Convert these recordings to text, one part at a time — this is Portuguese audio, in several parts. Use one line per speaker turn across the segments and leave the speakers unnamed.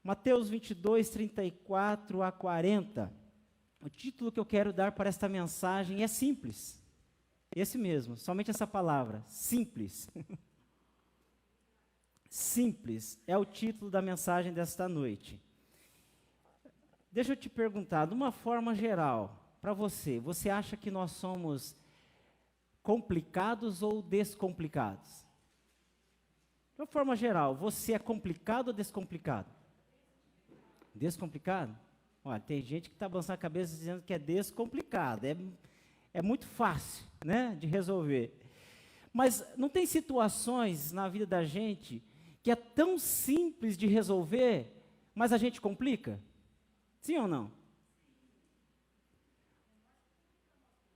Mateus 22, 34 a 40. O título que eu quero dar para esta mensagem é simples. Esse mesmo, somente essa palavra, simples. Simples é o título da mensagem desta noite. Deixa eu te perguntar, de uma forma geral, para você acha que nós somos complicados ou descomplicados? De uma forma geral, você é complicado ou descomplicado? Descomplicado? Olha, tem gente que está balançando a cabeça dizendo que é descomplicado, é muito fácil, né, de resolver. Mas não tem situações na vida da gente que é tão simples de resolver, mas a gente complica? Sim ou não?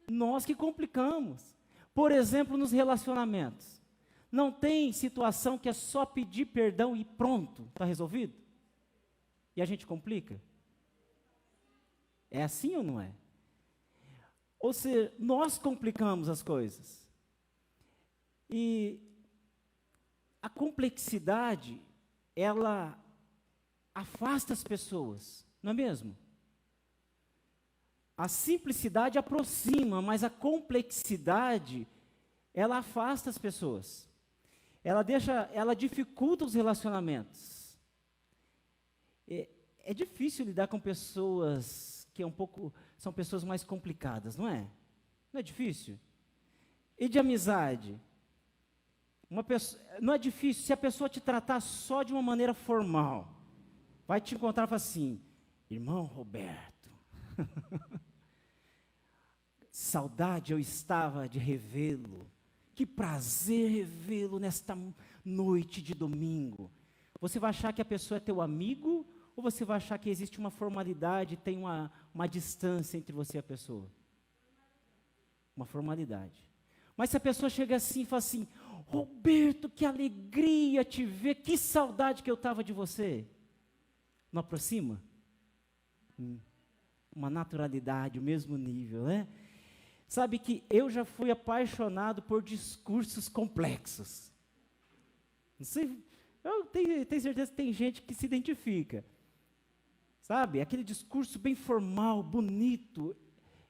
Nós que complicamos. Por exemplo, nos relacionamentos. Não tem situação que é só pedir perdão e pronto, está resolvido? E a gente complica? É assim ou não é? Ou seja, nós complicamos as coisas. E a complexidade, ela afasta as pessoas, não é mesmo? A simplicidade aproxima, mas a complexidade, ela afasta as pessoas. Ela dificulta os relacionamentos. É difícil lidar com pessoas que são pessoas mais complicadas, não é? Não é difícil? E de amizade? Não é difícil se a pessoa te tratar só de uma maneira formal. Vai te encontrar e falar assim, irmão Roberto, saudade eu estava de revê-lo. Que prazer revê-lo nesta noite de domingo. Você vai achar que a pessoa é teu amigo ou você vai achar que existe uma formalidade, tem uma distância entre você e a pessoa? Uma formalidade. Mas se a pessoa chega assim e fala assim, Roberto, que alegria te ver, que saudade que eu estava de você. Não aproxima? Uma naturalidade, o mesmo nível, né? Sabe que eu já fui apaixonado por discursos complexos. Não sei, eu tenho certeza que tem gente que se identifica. Sabe, aquele discurso bem formal, bonito.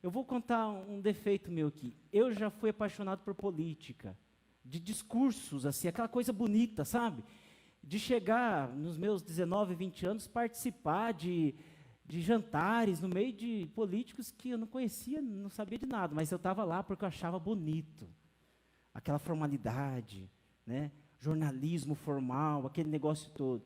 Eu vou contar um defeito meu aqui. Eu já fui apaixonado por política, de discursos, assim, aquela coisa bonita, sabe? De chegar nos meus 19, 20 anos, participar de jantares no meio de políticos que eu não conhecia, não sabia de nada, mas eu estava lá porque eu achava bonito. Aquela formalidade, né? Jornalismo formal, aquele negócio todo.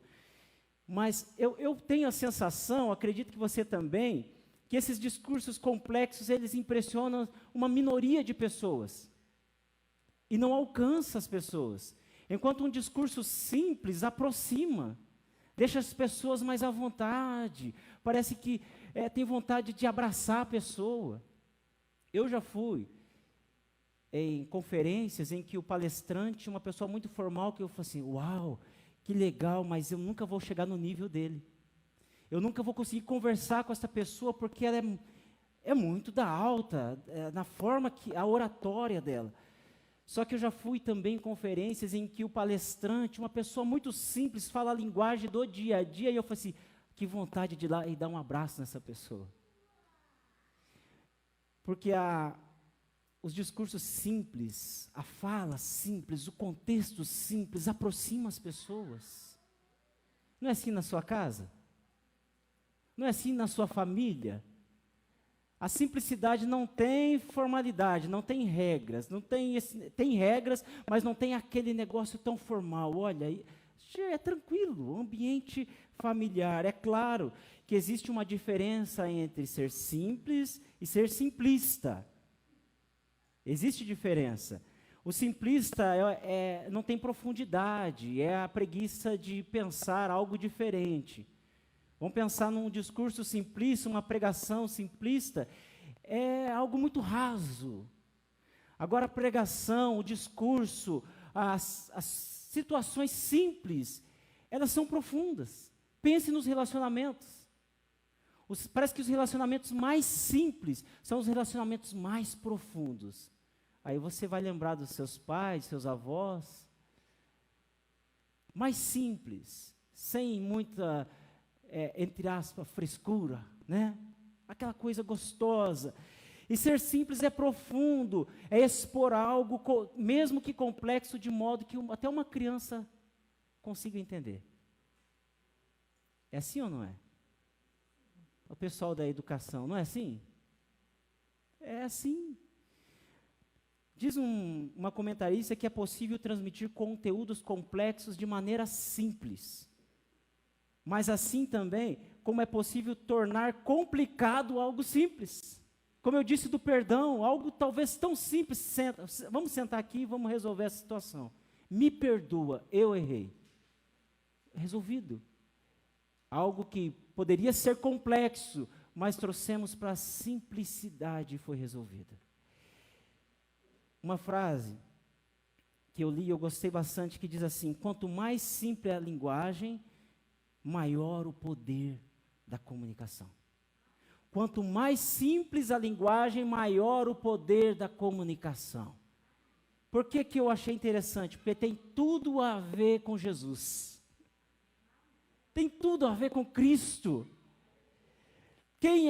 Mas eu tenho a sensação, acredito que você também, que esses discursos complexos, eles impressionam uma minoria de pessoas. E não alcança as pessoas. Enquanto um discurso simples aproxima, deixa as pessoas mais à vontade. Parece que tem vontade de abraçar a pessoa. Eu já fui em conferências em que o palestrante, uma pessoa muito formal, que eu falei assim, uau, que legal, mas eu nunca vou chegar no nível dele. Eu nunca vou conseguir conversar com essa pessoa porque ela é muito da alta, na forma a oratória dela. Só que eu já fui também em conferências em que o palestrante, uma pessoa muito simples, fala a linguagem do dia a dia, e eu falei assim, que vontade de ir lá e dar um abraço nessa pessoa. Porque os discursos simples, a fala simples, o contexto simples, aproxima as pessoas. Não é assim na sua casa? Não é assim na sua família? A simplicidade não tem formalidade, não tem regras, tem regras, mas não tem aquele negócio tão formal. Olha, é tranquilo, ambiente familiar. É claro que existe uma diferença entre ser simples e ser simplista. Existe diferença. O simplista não tem profundidade, é a preguiça de pensar algo diferente. Vamos pensar num discurso simplista, uma pregação simplista, é algo muito raso. Agora a pregação, o discurso, as situações simples, elas são profundas. Pense nos relacionamentos. Parece que os relacionamentos mais simples são os relacionamentos mais profundos. Aí você vai lembrar dos seus pais, seus avós. Mais simples, sem muita entre aspas, frescura, né? Aquela coisa gostosa. E ser simples é profundo, é expor algo, mesmo que complexo, de modo que até uma criança consiga entender. É assim ou não é? O pessoal da educação, não é assim? É assim. Diz uma comentarista que é possível transmitir conteúdos complexos de maneira simples. Mas assim também, como é possível tornar complicado algo simples. Como eu disse do perdão, algo talvez tão simples. Vamos sentar aqui e vamos resolver essa situação. Me perdoa, eu errei. Resolvido. Algo que poderia ser complexo, mas trouxemos para a simplicidade e foi resolvida. Uma frase que eu li e eu gostei bastante, que diz assim: quanto mais simples a linguagem, maior o poder da comunicação. Quanto mais simples a linguagem, maior o poder da comunicação. Por que que eu achei interessante? Porque tem tudo a ver com Jesus. Tem tudo a ver com Cristo. Quem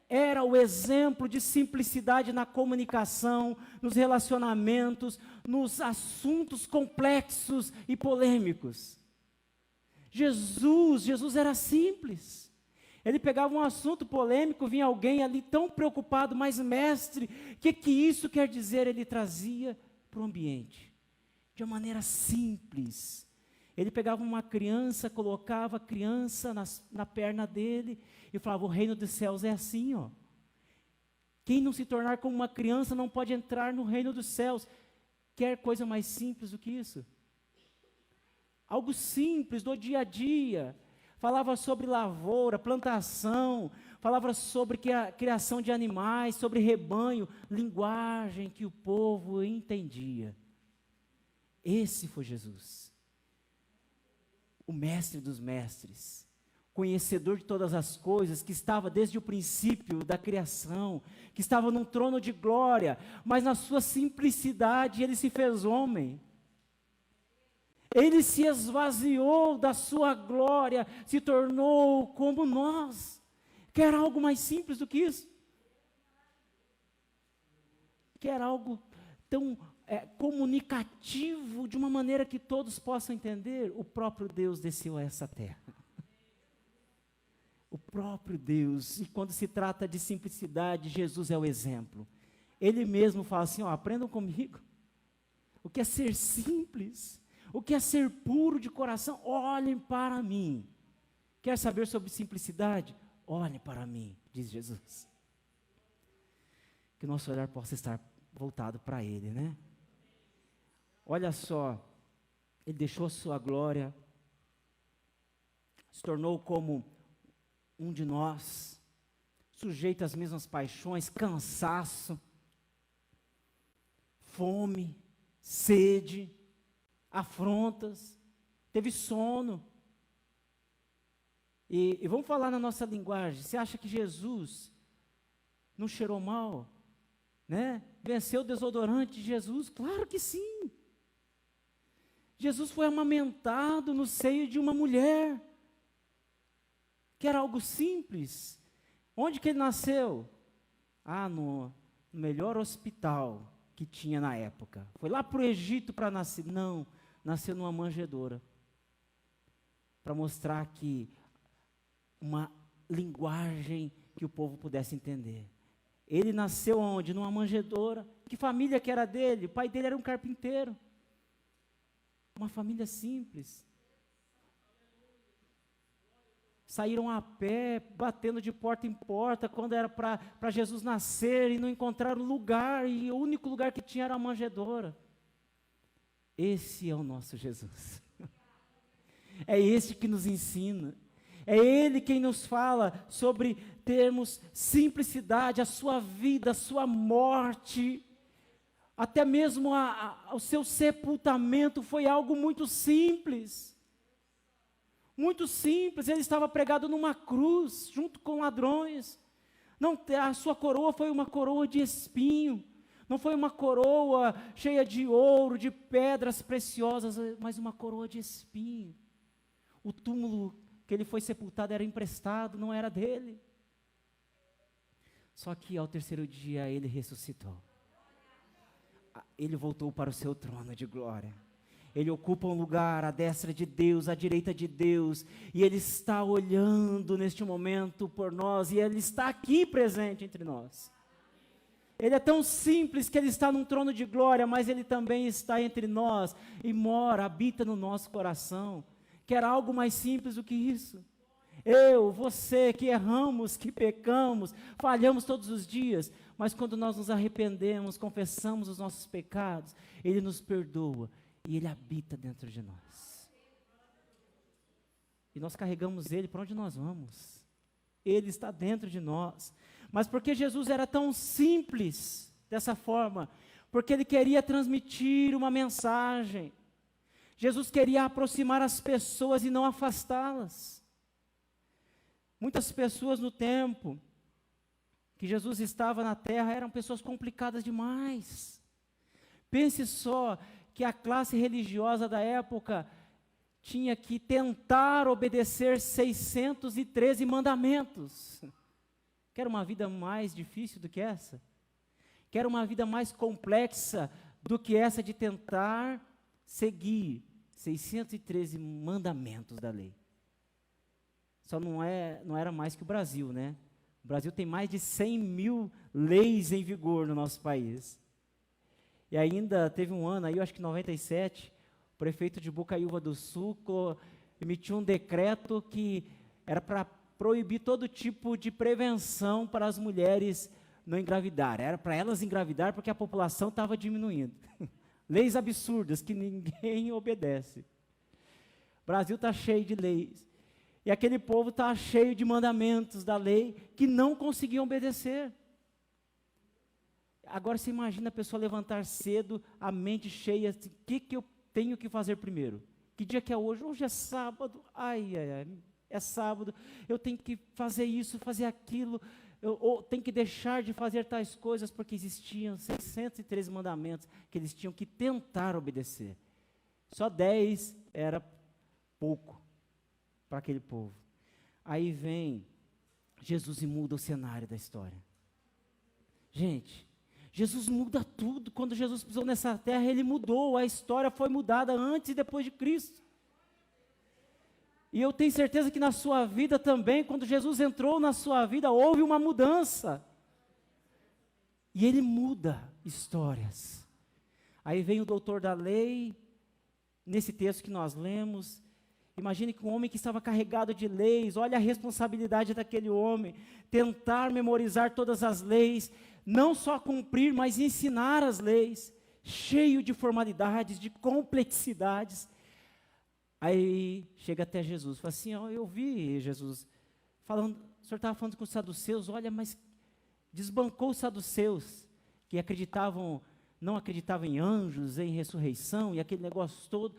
era o exemplo de simplicidade na comunicação, nos relacionamentos, nos assuntos complexos e polêmicos? Jesus era simples. Ele pegava um assunto polêmico, vinha alguém ali tão preocupado, mas mestre, o que isso quer dizer? Ele trazia para o ambiente, de uma maneira simples. Ele pegava uma criança, colocava a criança na perna dele e falava: o reino dos céus é assim, ó. Quem não se tornar como uma criança não pode entrar no reino dos céus. Quer coisa mais simples do que isso? Algo simples do dia a dia. Falava sobre lavoura, plantação, falava sobre a criação de animais, sobre rebanho, linguagem que o povo entendia. Esse foi Jesus. O mestre dos mestres, conhecedor de todas as coisas, que estava desde o princípio da criação, que estava num trono de glória, mas na sua simplicidade ele se fez homem. Ele se esvaziou da sua glória, se tornou como nós. Quer algo mais simples do que isso? Quer algo tão comunicativo, de uma maneira que todos possam entender? O próprio Deus desceu a essa terra. O próprio Deus. E quando se trata de simplicidade, Jesus é o exemplo. Ele mesmo fala assim: ó, aprendam comigo. O que é ser simples? O que é ser puro de coração? Olhem para mim. Quer saber sobre simplicidade? Olhem para mim, diz Jesus. Que o nosso olhar possa estar voltado para Ele, né? Olha só, Ele deixou a sua glória, se tornou como um de nós, sujeito às mesmas paixões, cansaço, fome, sede, afrontas, teve sono. E vamos falar na nossa linguagem: você acha que Jesus não cheirou mal? Né? Venceu o desodorante de Jesus? Claro que sim. Jesus foi amamentado no seio de uma mulher, que era algo simples. Onde que ele nasceu? No melhor hospital que tinha na época. Foi lá para o Egito para nascer? Não, nasceu numa manjedoura. Para mostrar que uma linguagem que o povo pudesse entender. Ele nasceu onde? Numa manjedoura. Que família que era dele? O pai dele era um carpinteiro. Uma família simples. Saíram a pé, batendo de porta em porta, quando era para Jesus nascer, e não encontraram lugar, e o único lugar que tinha era a manjedoura. Esse é o nosso Jesus. É esse que nos ensina. É Ele quem nos fala sobre termos simplicidade, a sua vida, a sua morte, até mesmo o seu sepultamento foi algo muito simples. Muito simples. Ele estava pregado numa cruz, junto com ladrões. Não, a sua coroa foi uma coroa de espinho. Não foi uma coroa cheia de ouro, de pedras preciosas, mas uma coroa de espinho. O túmulo que que ele foi sepultado era emprestado, não era dele. Só que ao terceiro dia ele ressuscitou. Ele voltou para o seu trono de glória. Ele ocupa um lugar à destra de Deus, à direita de Deus, e Ele está olhando neste momento por nós, e Ele está aqui presente entre nós. Ele é tão simples que Ele está num trono de glória, mas Ele também está entre nós, e mora, habita no nosso coração. Quer algo mais simples do que isso? Eu, você, que erramos, que pecamos, falhamos todos os dias, mas quando nós nos arrependemos, confessamos os nossos pecados, Ele nos perdoa, e Ele habita dentro de nós. E nós carregamos Ele para onde nós vamos. Ele está dentro de nós. Mas porque Jesus era tão simples dessa forma? Porque Ele queria transmitir uma mensagem. Jesus queria aproximar as pessoas e não afastá-las. Muitas pessoas no tempo que Jesus estava na terra eram pessoas complicadas demais. Pense só que a classe religiosa da época tinha que tentar obedecer 613 mandamentos. Quer uma vida mais difícil do que essa? Quer uma vida mais complexa do que essa de tentar seguir 613 mandamentos da lei? Só não era mais que o Brasil, né? O Brasil tem mais de 100 mil leis em vigor no nosso país. E ainda teve um ano aí, eu acho que 97, o prefeito de Bocaiúva do Sul emitiu um decreto que era para proibir todo tipo de prevenção para as mulheres não engravidar. Era para elas engravidar porque a população estava diminuindo. Leis absurdas que ninguém obedece. O Brasil está cheio de leis. E aquele povo está cheio de mandamentos da lei que não conseguiam obedecer. Agora você imagina a pessoa levantar cedo, a mente cheia, assim, o que eu tenho que fazer primeiro? Que dia que é hoje? Hoje é sábado, é sábado, eu tenho que fazer isso, fazer aquilo, ou tenho que deixar de fazer tais coisas, porque existiam 613 mandamentos que eles tinham que tentar obedecer. Só 10 era pouco para aquele povo. Aí vem Jesus e muda o cenário da história. Gente, Jesus muda tudo. Quando Jesus pisou nessa terra, Ele mudou. A história foi mudada antes e depois de Cristo. E eu tenho certeza que na sua vida também, quando Jesus entrou na sua vida, houve uma mudança. E Ele muda histórias. Aí vem o doutor da lei, nesse texto que nós lemos. Imagine que um homem que estava carregado de leis, olha a responsabilidade daquele homem, tentar memorizar todas as leis, não só cumprir, mas ensinar as leis, cheio de formalidades, de complexidades. Aí chega até Jesus, fala assim, eu vi Jesus falando, o senhor estava falando com os saduceus, olha, mas desbancou os saduceus, que não acreditavam em anjos, em ressurreição, e aquele negócio todo.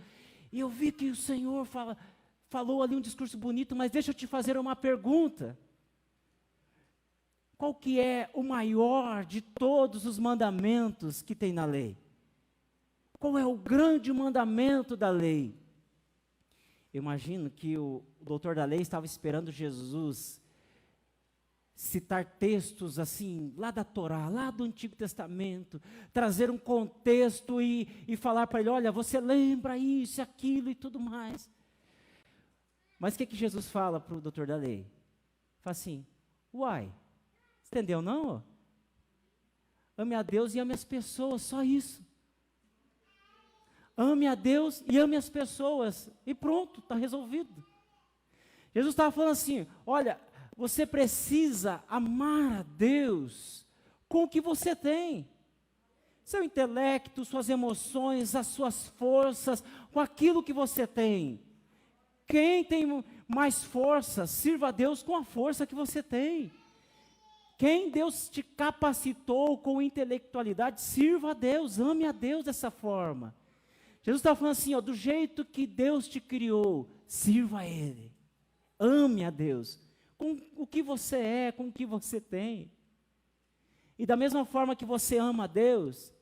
E eu vi que o Senhor falou ali um discurso bonito, mas deixa eu te fazer uma pergunta. Qual que é o maior de todos os mandamentos que tem na lei? Qual é o grande mandamento da lei? Eu imagino que o doutor da lei estava esperando Jesus citar textos assim, lá da Torá, lá do Antigo Testamento, trazer um contexto e falar para ele, olha, você lembra isso, aquilo e tudo mais. Mas o que Jesus fala para o doutor da lei? Fala assim, entendeu não? Ame a Deus e ame as pessoas, só isso. Ame a Deus e ame as pessoas, e pronto, está resolvido. Jesus estava falando assim, olha, você precisa amar a Deus com o que você tem. Seu intelecto, suas emoções, as suas forças, com aquilo que você tem. Quem tem mais força, sirva a Deus com a força que você tem. Quem Deus te capacitou com intelectualidade, sirva a Deus, ame a Deus dessa forma. Jesus está falando assim, do jeito que Deus te criou, sirva a Ele. Ame a Deus, com o que você é, com o que você tem. E da mesma forma que você ama a Deus,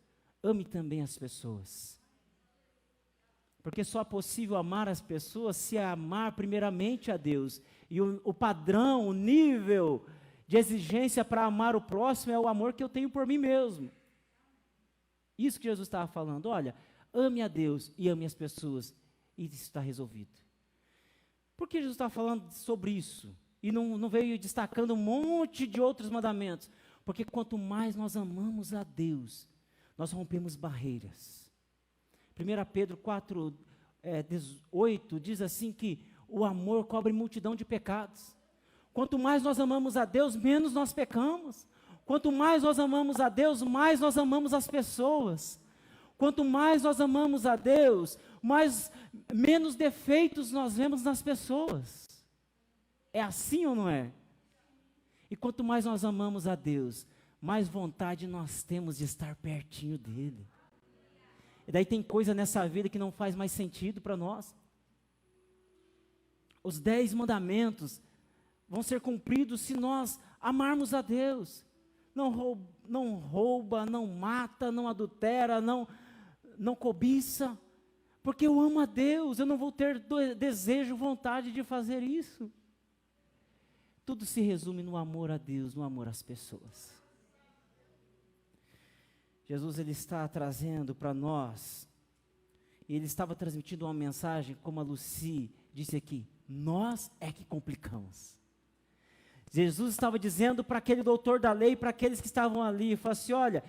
ame também as pessoas. Porque só é possível amar as pessoas se amar primeiramente a Deus. E o padrão, o nível de exigência para amar o próximo é o amor que eu tenho por mim mesmo. Isso que Jesus estava falando. Olha, ame a Deus e ame as pessoas. E isso está resolvido. Por que Jesus está falando sobre isso? E não veio destacando um monte de outros mandamentos? Porque quanto mais nós amamos a Deus, nós rompemos barreiras. 1 Pedro 4, 18 diz assim que o amor cobre multidão de pecados. Quanto mais nós amamos a Deus, menos nós pecamos. Quanto mais nós amamos a Deus, mais nós amamos as pessoas. Quanto mais nós amamos a Deus, menos defeitos nós vemos nas pessoas. É assim ou não é? E quanto mais nós amamos a Deus, mais vontade nós temos de estar pertinho dEle. E daí tem coisa nessa vida que não faz mais sentido para nós. Os 10 mandamentos vão ser cumpridos se nós amarmos a Deus. Não rouba, não mata, não adultera, não cobiça. Porque eu amo a Deus, eu não vou ter desejo, vontade de fazer isso. Tudo se resume no amor a Deus, no amor às pessoas. Jesus, ele está trazendo para nós, ele estava transmitindo uma mensagem, como a Lucy disse aqui, nós é que complicamos. Jesus estava dizendo para aquele doutor da lei, para aqueles que estavam ali, falou assim, olha,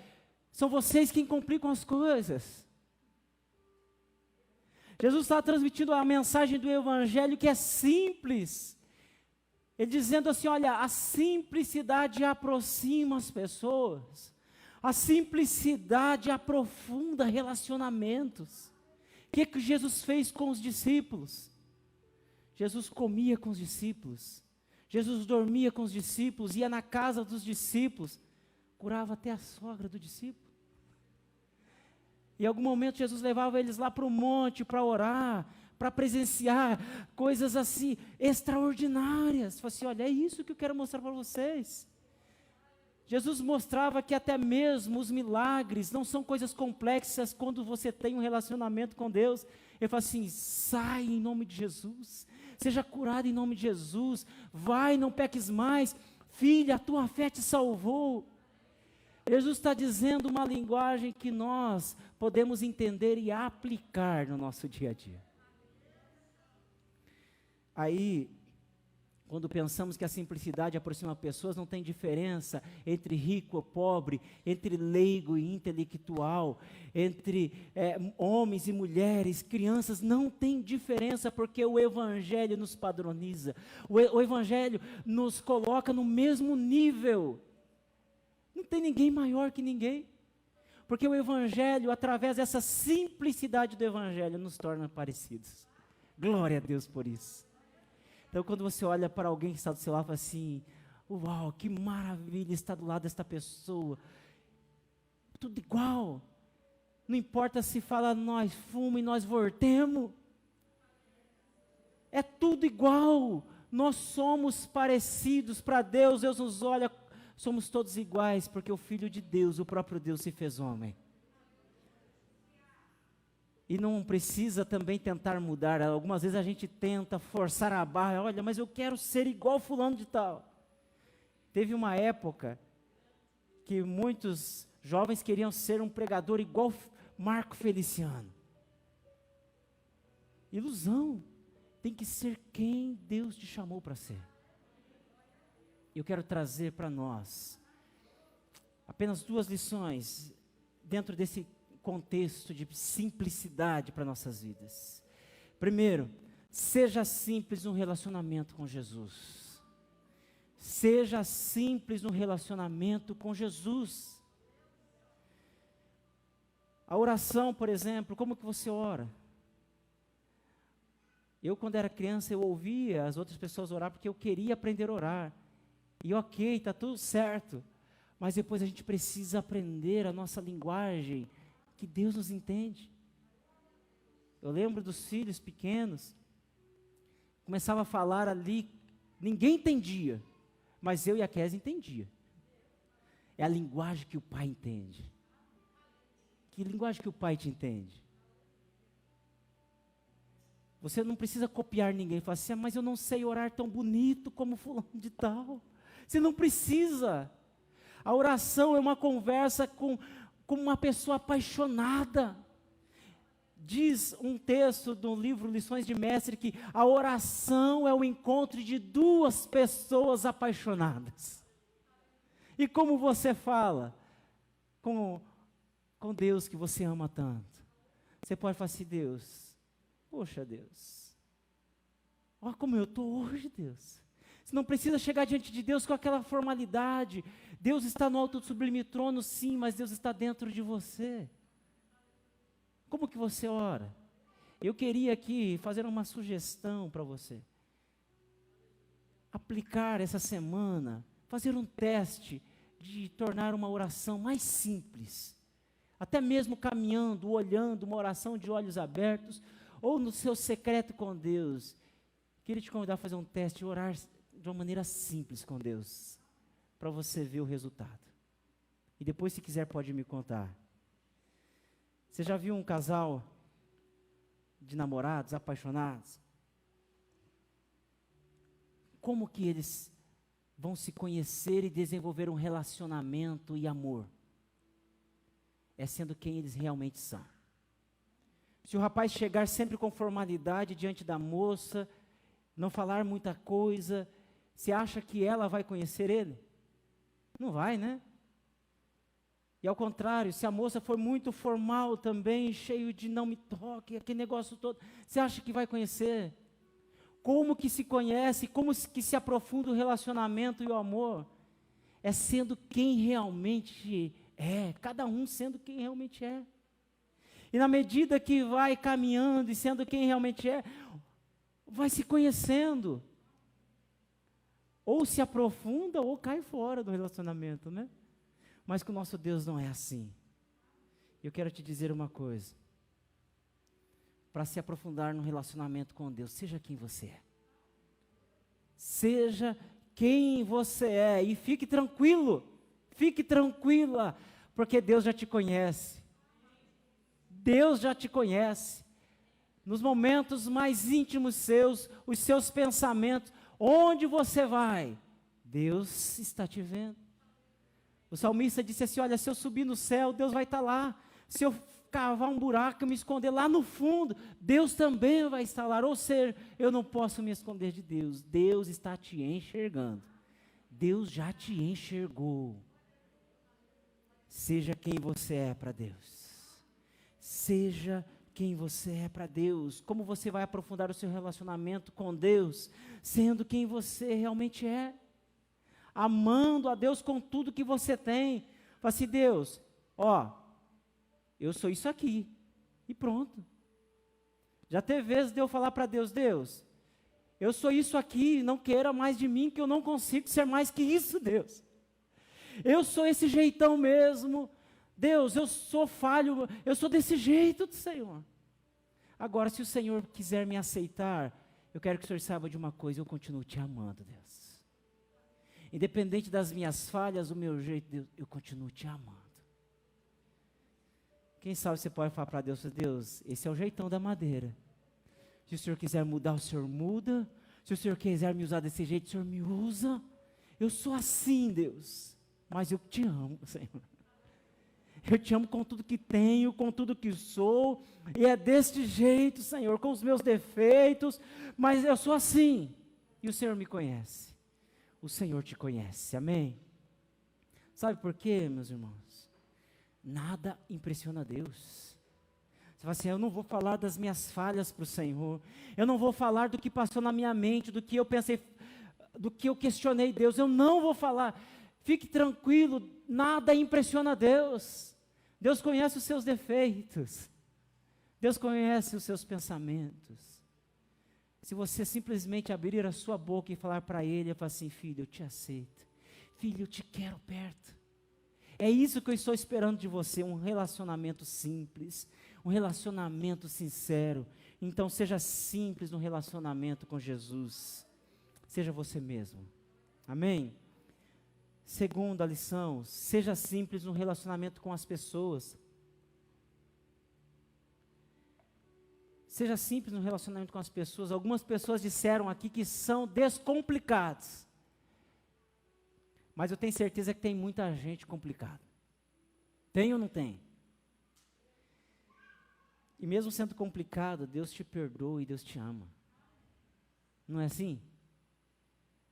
são vocês quem complicam as coisas. Jesus estava transmitindo a mensagem do Evangelho que é simples. Ele dizendo assim, olha, a simplicidade aproxima as pessoas. A simplicidade aprofunda relacionamentos. O que Jesus fez com os discípulos? Jesus comia com os discípulos. Jesus dormia com os discípulos, ia na casa dos discípulos, curava até a sogra do discípulo. Em algum momento Jesus levava eles lá para o monte para orar, para presenciar coisas assim extraordinárias. Falei assim, olha, é isso que eu quero mostrar para vocês. Jesus mostrava que até mesmo os milagres não são coisas complexas quando você tem um relacionamento com Deus. Ele fala assim, sai em nome de Jesus, seja curado em nome de Jesus, vai, não peques mais, filha, a tua fé te salvou. Jesus está dizendo uma linguagem que nós podemos entender e aplicar no nosso dia a dia. Aí, quando pensamos que a simplicidade aproxima pessoas, não tem diferença entre rico ou pobre, entre leigo e intelectual, entre homens e mulheres, crianças, não tem diferença, porque o Evangelho nos padroniza, o Evangelho nos coloca no mesmo nível, não tem ninguém maior que ninguém, porque o Evangelho, através dessa simplicidade do Evangelho, nos torna parecidos. Glória a Deus por isso. Então, quando você olha para alguém que está do seu lado, fala assim, uau, que maravilha estar do lado desta pessoa. Tudo igual. Não importa se fala nós fuma e nós voltemos. É tudo igual. Nós somos parecidos para Deus. Deus nos olha, somos todos iguais, porque o Filho de Deus, o próprio Deus, se fez homem. E não precisa também tentar mudar. Algumas vezes a gente tenta forçar a barra. Olha, mas eu quero ser igual fulano de tal. Teve uma época que muitos jovens queriam ser um pregador igual Marco Feliciano. Ilusão. Tem que ser quem Deus te chamou para ser. Eu quero trazer para nós apenas 2 lições dentro desse contexto de simplicidade para nossas vidas. Primeiro, seja simples no relacionamento com Jesus. Seja simples no relacionamento com Jesus. A oração, por exemplo, como que você ora? Eu, quando era criança, eu ouvia as outras pessoas orar porque eu queria aprender a orar. E ok, está tudo certo. Mas depois a gente precisa aprender a nossa linguagem, que Deus nos entende. Eu lembro dos filhos pequenos, começava a falar ali, ninguém entendia, mas eu e a Kézia entendia. É a linguagem que o pai entende. Que linguagem que o pai te entende? Você não precisa copiar ninguém. Fala assim, mas eu não sei orar tão bonito como fulano de tal. Você não precisa. A oração é uma conversa com uma pessoa apaixonada. Diz um texto do livro Lições de Mestre que a oração é o encontro de duas pessoas apaixonadas. E como você fala com Deus que você ama tanto? Você pode falar assim, Deus, poxa Deus, olha como eu estou hoje, Deus. Você não precisa chegar diante de Deus com aquela formalidade. Deus está no alto do sublime trono, sim, mas Deus está dentro de você. Como que você ora? Eu queria aqui fazer uma sugestão para você. Aplicar essa semana, fazer um teste de tornar uma oração mais simples. Até mesmo caminhando, olhando, uma oração de olhos abertos, ou no seu secreto com Deus. Queria te convidar a fazer um teste, orar de uma maneira simples com Deus, para você ver o resultado. E depois, se quiser, pode me contar. Você já viu um casal de namorados, apaixonados? Como que eles vão se conhecer e desenvolver um relacionamento e amor? É sendo quem eles realmente são. Se o rapaz chegar sempre com formalidade diante da moça, não falar muita coisa, você acha que ela vai conhecer ele? Não vai, né? E ao contrário, se a moça for muito formal também, cheio de não me toque, aquele negócio todo, você acha que vai conhecer? Como que se conhece, como que se aprofunda o relacionamento e o amor? É sendo quem realmente é, cada um sendo quem realmente é. E na medida que vai caminhando e sendo quem realmente é, vai se conhecendo. Ou se aprofunda ou cai fora do relacionamento, né? Mas que o nosso Deus não é assim. Eu quero te dizer uma coisa. Para se aprofundar no relacionamento com Deus, seja quem você é. Seja quem você é. E fique tranquilo, fique tranquila, porque Deus já te conhece. Deus já te conhece. Nos momentos mais íntimos seus, os seus pensamentos, onde você vai, Deus está te vendo. O salmista disse assim, olha, se eu subir no céu, Deus vai estar lá. Se eu cavar um buraco e me esconder lá no fundo, Deus também vai estar lá. Ou seja, eu não posso me esconder de Deus. Deus está te enxergando. Deus já te enxergou. Seja quem você é para Deus. Seja quem você é para Deus. Como você vai aprofundar o seu relacionamento com Deus, sendo quem você realmente é. Amando a Deus com tudo que você tem. Fala assim, Deus, ó, eu sou isso aqui. E pronto. Já teve vezes de eu falar para Deus, Deus, eu sou isso aqui, não queira mais de mim, que eu não consigo ser mais que isso, Deus. Eu sou esse jeitão mesmo. Deus, eu sou falho, eu sou desse jeito do Senhor. Agora, se o Senhor quiser me aceitar, eu quero que o Senhor saiba de uma coisa, eu continuo te amando, Deus. Independente das minhas falhas, o meu jeito, Deus, eu continuo te amando. Quem sabe você pode falar para Deus, Deus, esse é o jeitão da madeira. Se o Senhor quiser mudar, o Senhor muda. Se o Senhor quiser me usar desse jeito, o Senhor me usa. Eu sou assim, Deus, mas eu te amo, Senhor. Eu te amo com tudo que tenho, com tudo que sou, e é deste jeito, Senhor, com os meus defeitos, mas eu sou assim, e o Senhor me conhece. O Senhor te conhece, amém? Sabe por quê, meus irmãos? Nada impressiona Deus. Você fala assim, eu não vou falar das minhas falhas para o Senhor, eu não vou falar do que passou na minha mente, do que eu pensei, do que eu questionei Deus, eu não vou falar. Fique tranquilo, nada impressiona Deus. Deus conhece os seus defeitos, Deus conhece os seus pensamentos. Se você simplesmente abrir a sua boca e falar para Ele, eu falo assim, filho, eu te aceito, filho, eu te quero perto. É isso que eu estou esperando de você, um relacionamento simples, um relacionamento sincero. Então seja simples no relacionamento com Jesus, seja você mesmo, amém? Segunda lição, seja simples no relacionamento com as pessoas. Seja simples no relacionamento com as pessoas. Algumas pessoas disseram aqui que são descomplicados. Mas eu tenho certeza que tem muita gente complicada. Tem ou não tem? E mesmo sendo complicado, Deus te perdoa e Deus te ama. Não é assim?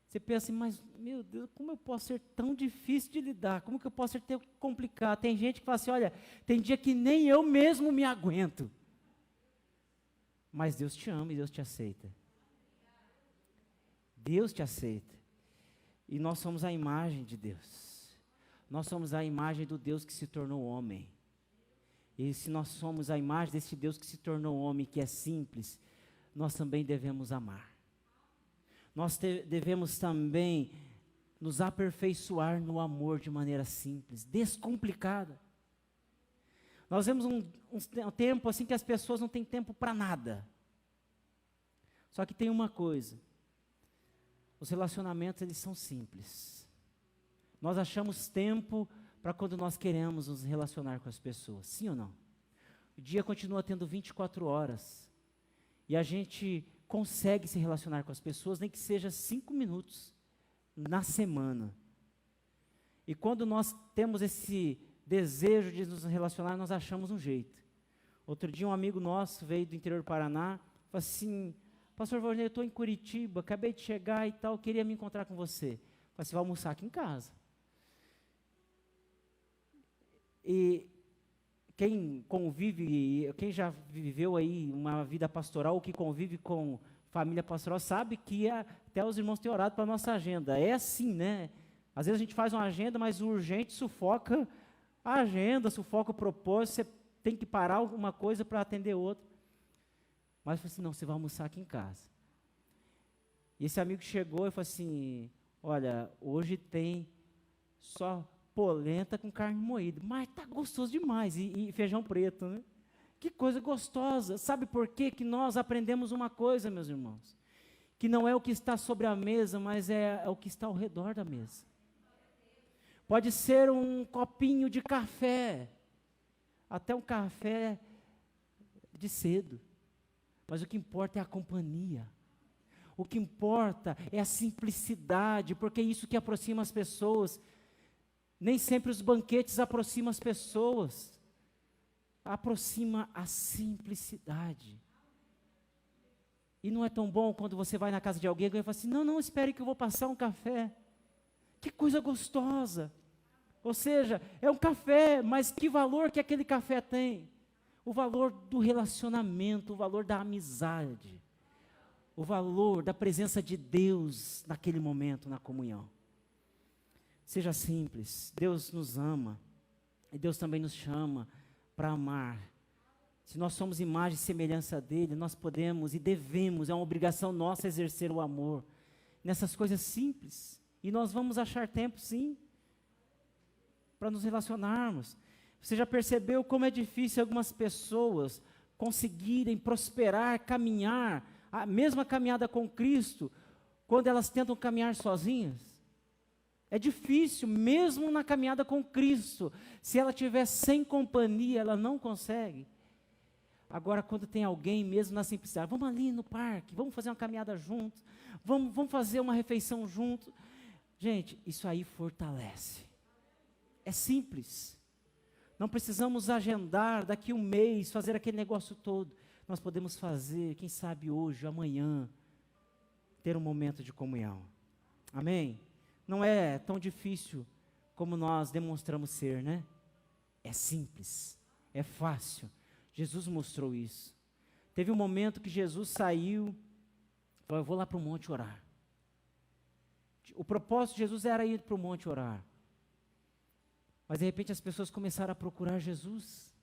Você pensa assim, mas, meu Deus, como eu posso ser tão difícil de lidar? Como que eu posso ser tão complicado? Tem gente que fala assim, olha, tem dia que nem eu mesmo me aguento. Mas Deus te ama e Deus te aceita. Deus te aceita. E nós somos a imagem de Deus. Nós somos a imagem do Deus que se tornou homem. E se nós somos a imagem desse Deus que se tornou homem, que é simples, nós também devemos amar. Nós devemos também nos aperfeiçoar no amor de maneira simples, descomplicada. Nós vemos um tempo assim que as pessoas não têm tempo para nada. Só que tem uma coisa, os relacionamentos eles são simples. Nós achamos tempo para quando nós queremos nos relacionar com as pessoas, sim ou não? O dia continua tendo 24 horas, e a gente consegue se relacionar com as pessoas, nem que seja 5 minutos na semana. E quando nós temos esse desejo de nos relacionar, nós achamos um jeito. Outro dia um amigo nosso veio do interior do Paraná, falou assim, pastor Valdir, eu estou em Curitiba, acabei de chegar e tal, queria me encontrar com você. Eu falei, você vai almoçar aqui em casa. E quem convive, quem já viveu aí uma vida pastoral, ou que convive com família pastoral, sabe que até os irmãos têm orado para a nossa agenda. É assim, né? Às vezes a gente faz uma agenda, mas o urgente sufoca a agenda, sufoca o propósito, você tem que parar alguma coisa para atender outra. Mas eu falei assim, não, você vai almoçar aqui em casa. E esse amigo chegou e falou assim, olha, hoje tem só polenta com carne moída, mas tá gostoso demais, e feijão preto, né? Que coisa gostosa. Sabe por quê? Que nós aprendemos uma coisa, meus irmãos, que não é o que está sobre a mesa, mas é o que está ao redor da mesa. Pode ser um copinho de café, até um café de cedo, mas o que importa é a companhia. O que importa é a simplicidade, porque é isso que aproxima as pessoas. Nem sempre os banquetes aproximam as pessoas. Aproxima a simplicidade. E não é tão bom quando você vai na casa de alguém e fala assim, não, espere que eu vou passar um café. Que coisa gostosa. Ou seja, é um café, mas que valor que aquele café tem? O valor do relacionamento, o valor da amizade, o valor da presença de Deus naquele momento, na comunhão. Seja simples, Deus nos ama, e Deus também nos chama para amar. Se nós somos imagem e semelhança dele, nós podemos e devemos, é uma obrigação nossa exercer o amor nessas coisas simples. E nós vamos achar tempo, sim, para nos relacionarmos. Você já percebeu como é difícil algumas pessoas conseguirem prosperar, caminhar, a mesma caminhada com Cristo, quando elas tentam caminhar sozinhas? É difícil, mesmo na caminhada com Cristo. Se ela estiver sem companhia, ela não consegue. Agora, quando tem alguém, mesmo na simplicidade, vamos ali no parque, vamos fazer uma caminhada juntos, vamos fazer uma refeição juntos. Gente, isso aí fortalece. É simples. Não precisamos agendar daqui um mês, fazer aquele negócio todo. Nós podemos fazer, quem sabe hoje, amanhã, ter um momento de comunhão. Amém? Não é tão difícil como nós demonstramos ser, né? É simples, é fácil. Jesus mostrou isso. Teve um momento que Jesus saiu, falou, eu vou lá para o monte orar. O propósito de Jesus era ir para o monte orar. Mas de repente as pessoas começaram a procurar Jesus.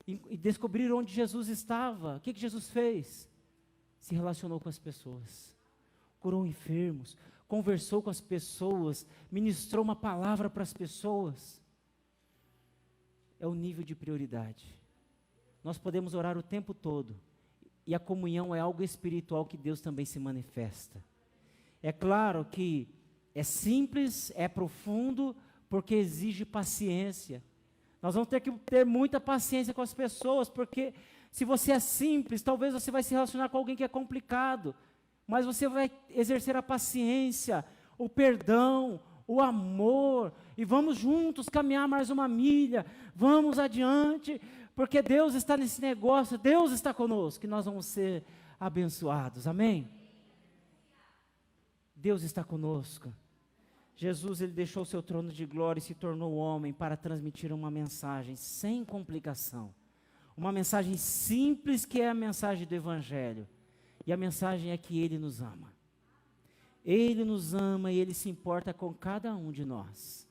E descobriram onde Jesus estava. O que Jesus fez? Se relacionou com as pessoas. Curou enfermos, conversou com as pessoas, ministrou uma palavra para as pessoas. É o nível de prioridade. Nós podemos orar o tempo todo, e a comunhão é algo espiritual que Deus também se manifesta. É claro que é simples, é profundo, porque exige paciência. Nós vamos ter que ter muita paciência com as pessoas, porque Se você é simples, talvez você vai se relacionar com alguém que é complicado, mas você vai exercer a paciência, o perdão, o amor, e vamos juntos caminhar mais uma milha, vamos adiante, porque Deus está nesse negócio, Deus está conosco, e nós vamos ser abençoados, amém? Deus está conosco. Jesus, ele deixou o seu trono de glória e se tornou homem para transmitir uma mensagem sem complicação, uma mensagem simples, que é a mensagem do Evangelho, e a mensagem é que Ele nos ama. Ele nos ama e Ele se importa com cada um de nós.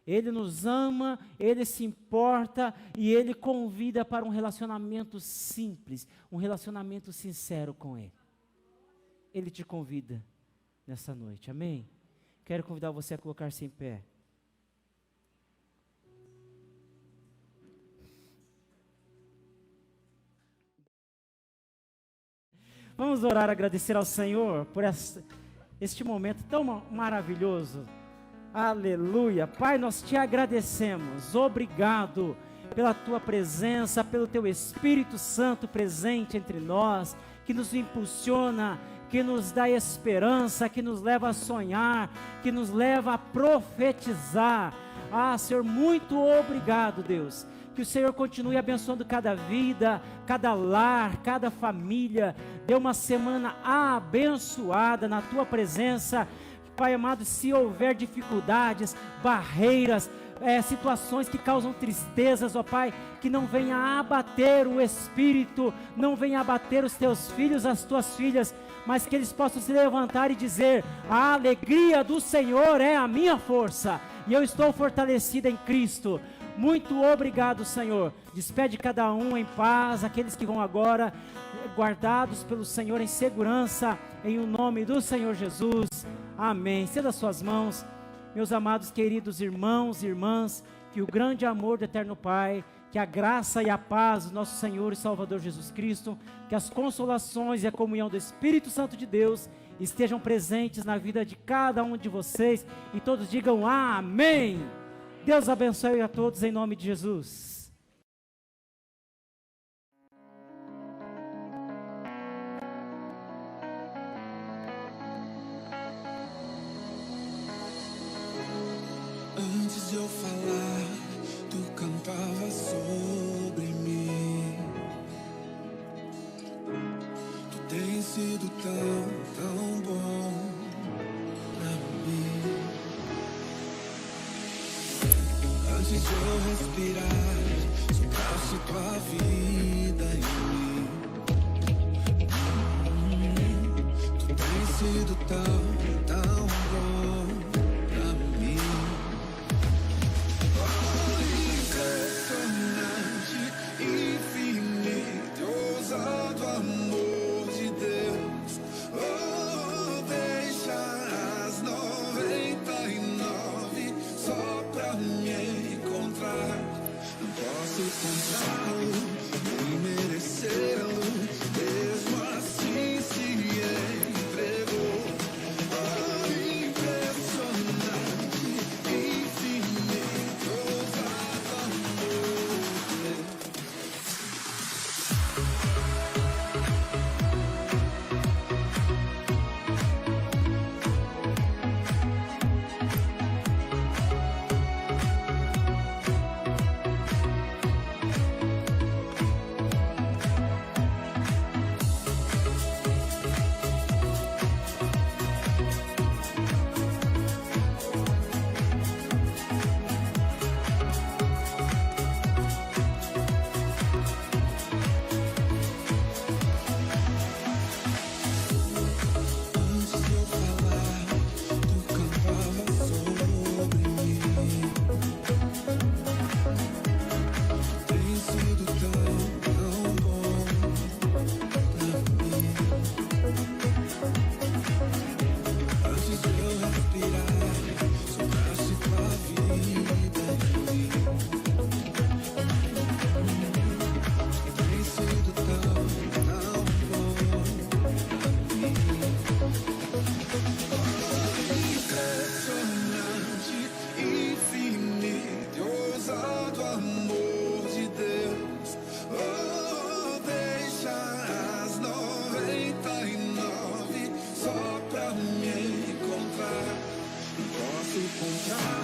Ele nos ama, Ele se importa e Ele convida para um relacionamento simples, um relacionamento sincero com Ele. Ele te convida nessa noite, amém? Quero convidar você a colocar-se em pé. Vamos orar, agradecer ao Senhor por este momento tão maravilhoso. Aleluia. Pai, nós te agradecemos. Obrigado pela tua presença, pelo teu Espírito Santo presente entre nós, que nos impulsiona, que nos dá esperança, que nos leva a sonhar, que nos leva a profetizar. Senhor, muito obrigado, Deus. Que o Senhor continue abençoando cada vida, cada lar, cada família. Dê uma semana abençoada na tua presença. Pai amado, se houver dificuldades, barreiras, situações que causam tristezas, ó Pai, que não venha abater o espírito, não venha abater os teus filhos, as tuas filhas, mas que eles possam se levantar e dizer: a alegria do Senhor é a minha força, e eu estou fortalecida em Cristo. Muito obrigado, Senhor. Despede cada um em paz, aqueles que vão agora, guardados pelo Senhor em segurança, em o nome do Senhor Jesus. Amém. Estenda as suas mãos, meus amados, queridos irmãos e irmãs, que o grande amor do Eterno Pai, que a graça e a paz do nosso Senhor e Salvador Jesus Cristo, que as consolações e a comunhão do Espírito Santo de Deus estejam presentes na vida de cada um de vocês, e todos digam amém. Deus abençoe a todos em nome de Jesus.
Antes de eu falar, tu cantava sobre mim. Tu tens sido tão bom pra mim. Antes de eu respirar, sopraste tua vida em mim. Tu tens sido tão bom. Encontrá-lo e merecê-lo, mesmo assim se entregou. comprar